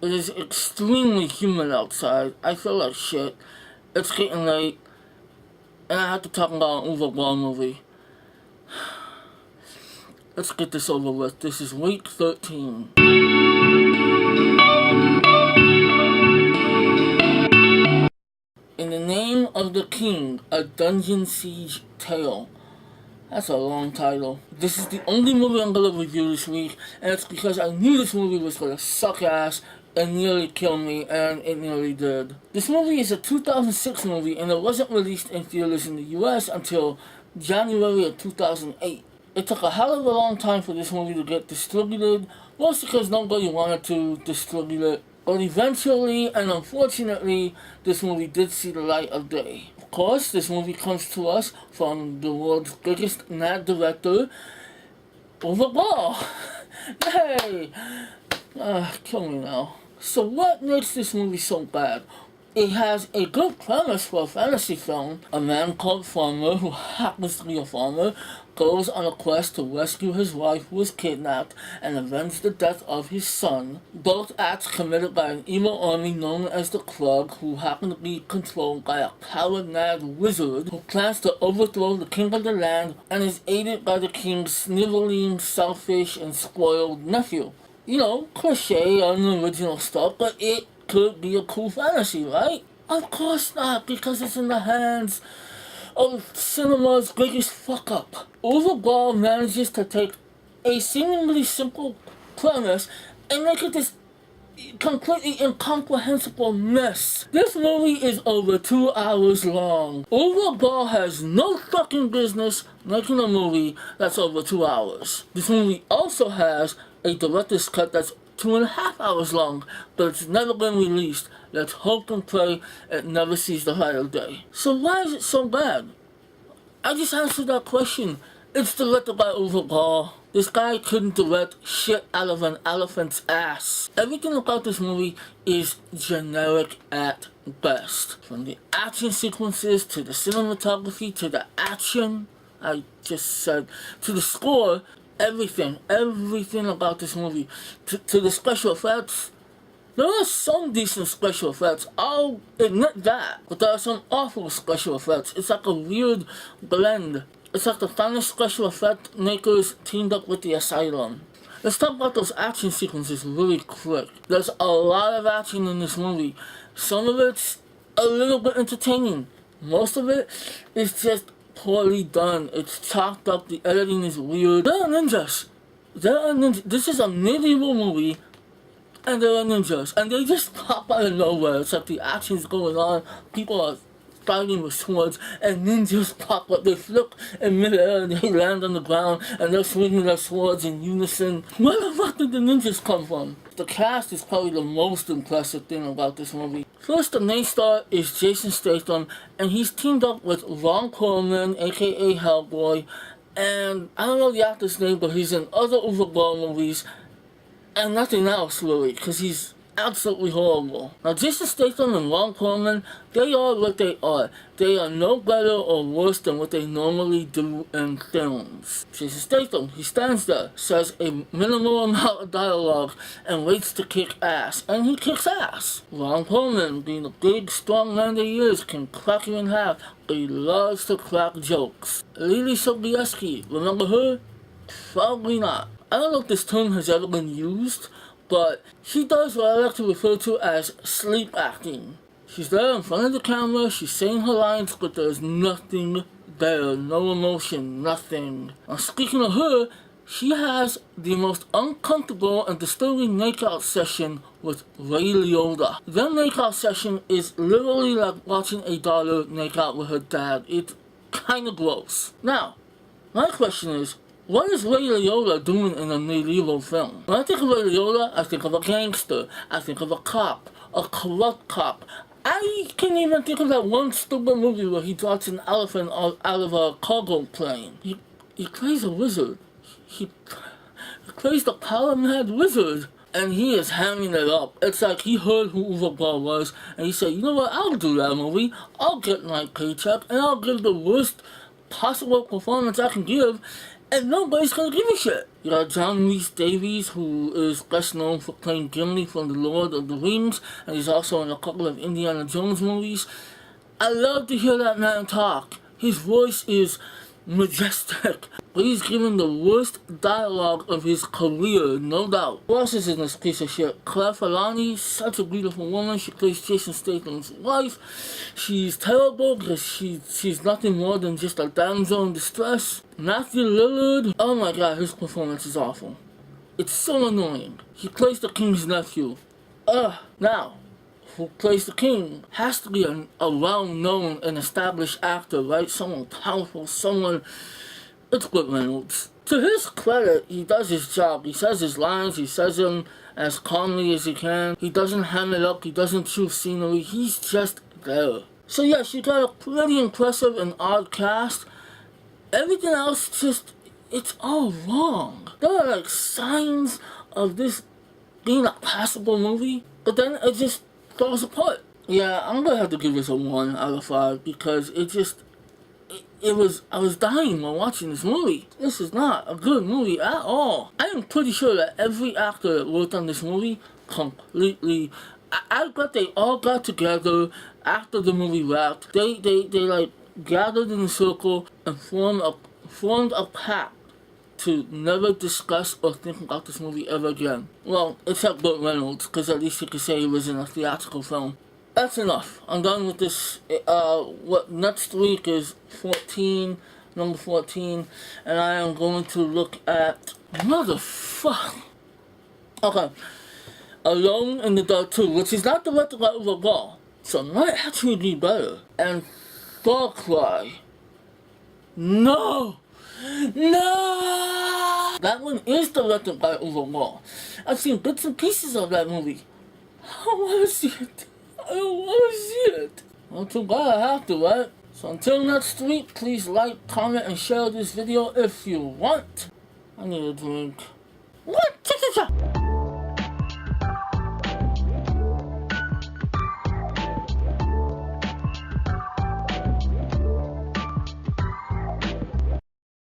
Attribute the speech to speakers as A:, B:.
A: It is extremely humid outside. I feel like shit. It's getting late. And I have to talk about an overball movie. Let's get this over with. This is week 13. In the Name of the King, a Dungeon Siege Tale. That's a long title. This is the only movie I'm gonna review this week, and it's because I knew this movie was gonna suck ass and nearly kill me, and it nearly did. This movie is a 2006 movie, and it wasn't released in theaters in the US until January of 2008. It took a hell of a long time for this movie to get distributed, mostly because nobody wanted to distribute it. But eventually, and unfortunately, this movie did see the light of day. Of course, this movie comes to us from the world's biggest mad director, Overball. Yay! Kill me now. So what makes this movie so bad? It has a good premise for a fantasy film. A man called Farmer, who happens to be a farmer, goes on a quest to rescue his wife who was kidnapped and avenge the death of his son. Both acts committed by an evil army known as the Krug, who happen to be controlled by a power-mad wizard who plans to overthrow the king of the land and is aided by the king's sniveling, selfish, and spoiled nephew. You know, cliche, unoriginal stuff, but it could be a cool fantasy, right? Of course not, because it's in the hands of cinema's biggest fuck-up. Overball manages to take a seemingly simple premise and make it this completely incomprehensible mess. This movie is over 2 hours long. Overball has no fucking business making a movie that's over 2 hours. This movie also has a director's cut that's 2.5 hours long, but it's never been released. Let's hope and pray it never sees the light of day. So why is it so bad? I just answered that question. It's directed by Overball. This guy couldn't direct shit out of an elephant's ass. Everything about this movie is generic at best. From the action sequences, to the cinematography, to the action, I just said, to the score, everything about this movie, to the special effects. There are some decent special effects, I'll admit that, but there are some awful special effects. It's like a weird blend. It's like the finest special effect makers teamed up with the Asylum. Let's talk about those action sequences really quick. There's a lot of action in this movie. Some of it's a little bit entertaining. Most of it is just poorly done. It's chopped up, the editing is weird. There are ninjas. This is a medieval movie, and there are ninjas, and they just pop out of nowhere. It's like the action's going on, people are fighting with swords, and ninjas pop up. They flip in midair, and they land on the ground, and they're swinging their swords in unison. Where the fuck did the ninjas come from? The cast is probably the most impressive thing about this movie. First, the main star is Jason Statham, and he's teamed up with Ron Perlman, aka Hellboy, and I don't know the actor's name, but he's in other Overball movies, and nothing else really, because he's absolutely horrible. Now, Jason Statham and Ron Perlman, they are what they are. They are no better or worse than what they normally do in films. Jason Statham, he stands there, says a minimal amount of dialogue, and waits to kick ass. And he kicks ass. Ron Perlman, being the big, strong man that he is, can crack you in half. He loves to crack jokes. Lily Sobieski, remember her? Probably not. I don't know if this term has ever been used, but she does what I like to refer to as sleep acting. She's there in front of the camera, she's saying her lines, but there's nothing there, no emotion, nothing. Now, speaking of her, she has the most uncomfortable and disturbing makeout session with Ray Liotta. Their makeout session is literally like watching a daughter make out with her dad. It's kinda gross. Now, my question is, what is Ray Liotta doing in a medieval film? When I think of Ray Liotta, I think of a gangster. I think of a cop. A corrupt cop. I can't even think of that one stupid movie where he drops an elephant out of a cargo plane. He plays a wizard. He plays the power-mad wizard. And he is hamming it up. It's like he heard who Overball was, and he said, you know what, I'll do that movie. I'll get my paycheck, and I'll give the worst possible performance I can give, and nobody's gonna give a shit. You got John Rhys Davies, who is best known for playing Gimli from The Lord of the Rings, and he's also in a couple of Indiana Jones movies. I love to hear that man talk. His voice is majestic, but he's given the worst dialogue of his career, no doubt. Who else is in this piece of shit? Claire Forlani, such a beautiful woman. She plays Jason Statham's wife. She's terrible because she's nothing more than just a damsel in distress. Matthew Lillard, oh my god, his performance is awful. It's so annoying. He plays the king's nephew. Now, who plays the king has to be a well-known and established actor, right? Someone powerful, someone... It's Burt Reynolds. To his credit, he does his job. He says his lines, he says them as calmly as he can. He doesn't ham it up, he doesn't chew scenery, he's just there. So yes, you got a pretty impressive and odd cast. Everything else just, it's all wrong. There are like signs of this being a passable movie, but then it just falls apart. Yeah, I'm gonna have to give this a 1 out of 5 because I was dying while watching this movie. This is not a good movie at all. I am pretty sure that every actor that worked on this movie completely, I bet they all got together after the movie wrapped. They like gathered in a circle and formed a pact to never discuss or think about this movie ever again. Well, except Burt Reynolds, because at least you could say he was in a theatrical film. That's enough. I'm done with this. What next week is number 14, and I am going to look at motherfucker. Okay, Alone in the Dark 2, which is not directed by Uwe Boll, so it might actually be better. And Far Cry. No! That one is directed by Uwe Boll. I've seen bits and pieces of that movie. I don't want to see it. I don't want to see it. Well, too bad I have to, right? So until next week, please like, comment, and share this video if you want. I need a drink. What?